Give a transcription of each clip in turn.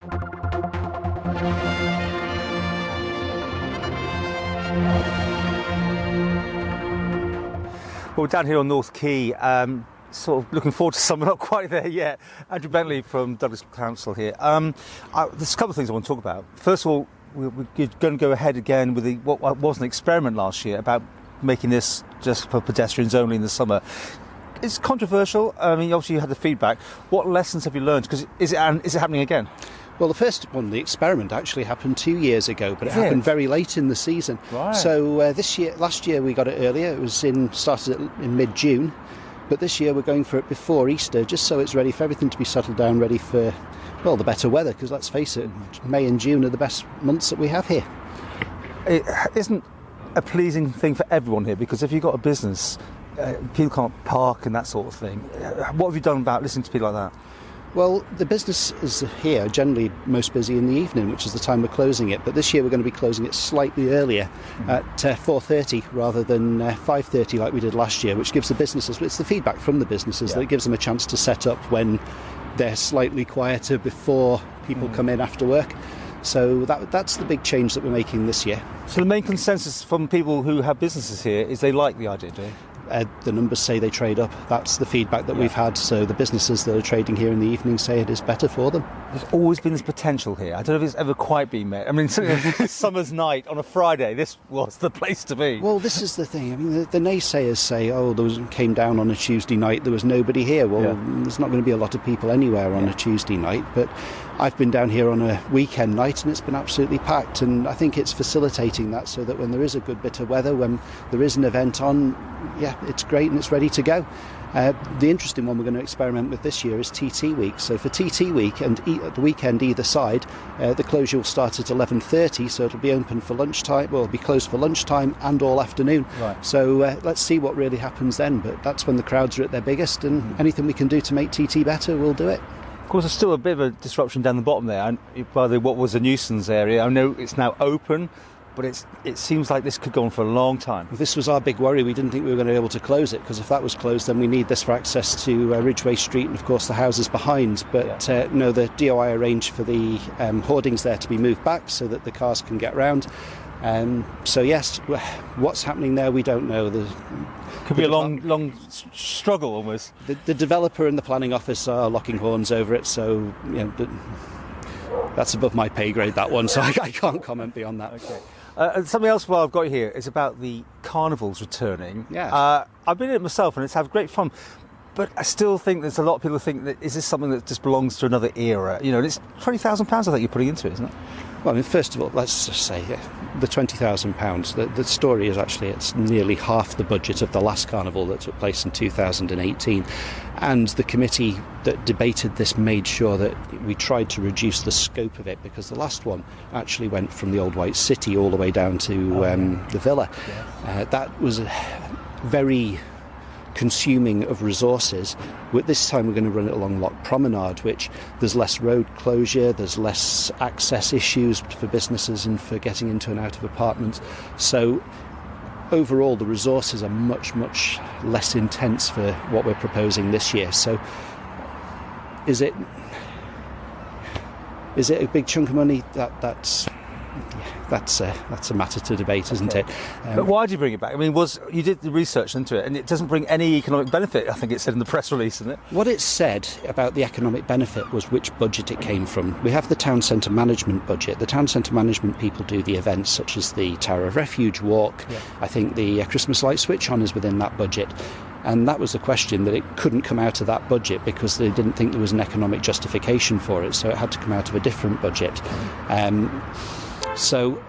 Well, we're down here on North Quay, sort of looking forward to summer, not quite there yet. Andrew Bentley from Douglas Council here. There's a couple of things I want to talk about. First of all, we're going to go ahead again with what was an experiment last year about making this just for pedestrians only in the summer. It's controversial. I mean, obviously you had the feedback. What lessons have you learned? Because is it happening again? Well, the first one, the experiment, actually happened 2 years ago, but it happened very late in the season. Right. So last year we got it earlier. It was started in mid-June, but this year we're going for it before Easter, just so it's ready for everything to be settled down, ready for, well, the better weather. Because let's face it, May and June are the best months that we have here. It isn't a pleasing thing for everyone here, because if you've got a business, people can't park and that sort of thing. What have you done about listening to people like that? Well, the businesses here are generally most busy in the evening, which is the time we're closing it. But this year we're going to be closing it slightly earlier at 4:30 rather than 5:30 like we did last year, which gives the businesses, it's the feedback from the businesses that it gives them a chance to set up when they're slightly quieter before people come in after work. So that's the big change that we're making this year. So the main consensus from people who have businesses here is they like the idea, do they? The numbers say they trade up. That's the feedback that we've had. So the businesses that are trading here in the evening say it is better for them. There's always been this potential here. I don't know if it's ever quite been met. I mean, summer's night on a Friday, this was the place to be. Well, this is the thing. I mean, the naysayers say, came down on a Tuesday night, there was nobody here. Well, there's not going to be a lot of people anywhere on a Tuesday night. But I've been down here on a weekend night and it's been absolutely packed. And I think it's facilitating that so that when there is a good bit of weather, when there is an event on, it's great and it's ready to go. The interesting one we're going to experiment with this year is TT Week. So for TT Week and the weekend either side, the closure will start at 11:30, so it'll be open for lunchtime, well, it'll be closed for lunchtime and all afternoon. Right. So let's see what really happens then, but that's when the crowds are at their biggest, and anything we can do to make TT better, we'll do it. Of course, there's still a bit of a disruption down the bottom there, and by what was a nuisance area. I know it's now open, but it seems like this could go on for a long time. This was our big worry. We didn't think we were going to be able to close it, because if that was closed, then we need this for access to Ridgeway Street and, of course, the houses behind. But no, the DOI arranged for the hoardings there to be moved back so that the cars can get round. So, yes, what's happening there, we don't know. Could be a long struggle almost. The developer and the planning office are locking horns over it, so that's above my pay grade, that one, so I can't comment beyond that. Okay. Something else while I've got you here is about the carnivals returning. Yeah. I've been in it myself and it's had great fun, but I still think there's a lot of people who think that is this something that just belongs to another era? You know, and it's £20,000 I think you're putting into it, isn't it? Well, I mean, first of all, let's just say the £20,000, the story is actually it's nearly half the budget of the last carnival that took place in 2018. And the committee that debated this made sure that we tried to reduce the scope of it, because the last one actually went from the Old White City all the way down to the Villa. Yeah. That was very consuming of resources. This time we're going to run it along Loch Promenade, which there's less road closure, there's less access issues for businesses and for getting into and out of apartments. So overall the resources are much, much less intense for what we're proposing this year. So is it a big chunk of money? That's a matter to debate, isn't it? But why do you bring it back? I mean, you did the research into it, and it doesn't bring any economic benefit, I think it said in the press release, isn't it? What it said about the economic benefit was which budget it came from. We have the town centre management budget. The town centre management people do the events such as the Tower of Refuge walk. Yeah. I think the Christmas light switch on is within that budget. And that was the question, that it couldn't come out of that budget because they didn't think there was an economic justification for it, so it had to come out of a different budget. So,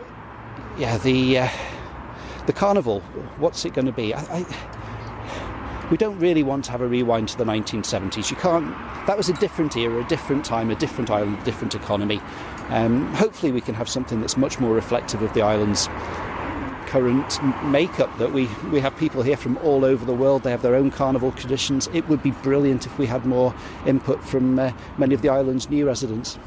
yeah, the carnival, what's it going to be? We don't really want to have a rewind to the 1970s. You can't. That was a different era, a different time, a different island, a different economy. Hopefully we can have something that's much more reflective of the island's current makeup, that we have people here from all over the world. They have their own carnival traditions. It would be brilliant if we had more input from many of the island's new residents.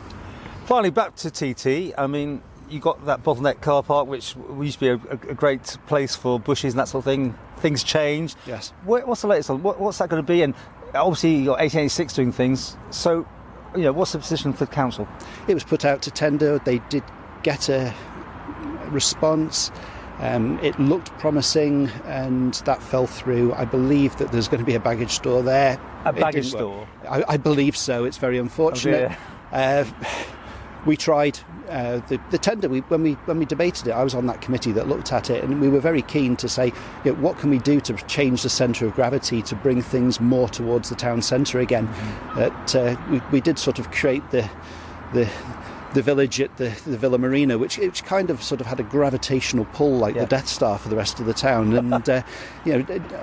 Finally, back to TT. I mean, you got that bottleneck car park, which used to be a great place for bushes and that sort of thing. Things changed. Yes. What's the latest on? What's that going to be? And obviously you got 1886 doing things. So what's the position for the council? It was put out to tender. They did get a response. It looked promising, and that fell through. I believe that there's going to be a baggage store there. A baggage store? I believe so. It's very unfortunate. We tried the tender. When we debated it, I was on that committee that looked at it, and we were very keen to say, what can we do to change the centre of gravity to bring things more towards the town centre again? We did sort of create the village at the Villa Marina, which kind of sort of had a gravitational pull like the Death Star for the rest of the town, and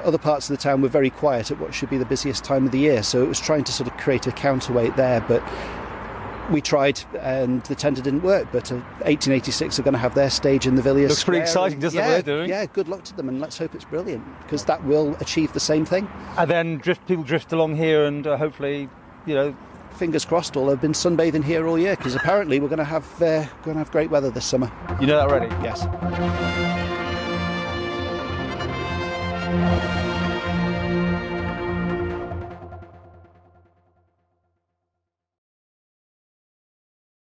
other parts of the town were very quiet at what should be the busiest time of the year, so it was trying to sort of create a counterweight there. But we tried, and the tender didn't work. But 1886 are going to have their stage in the Villiers Looks pretty Square, exciting, doesn't it, what they're doing? Yeah, good luck to them, and let's hope it's brilliant, because that will achieve the same thing. And then people drift along here, and hopefully, Fingers crossed, all have been sunbathing here all year, because apparently we're going to have great weather this summer. You know that already? Yes.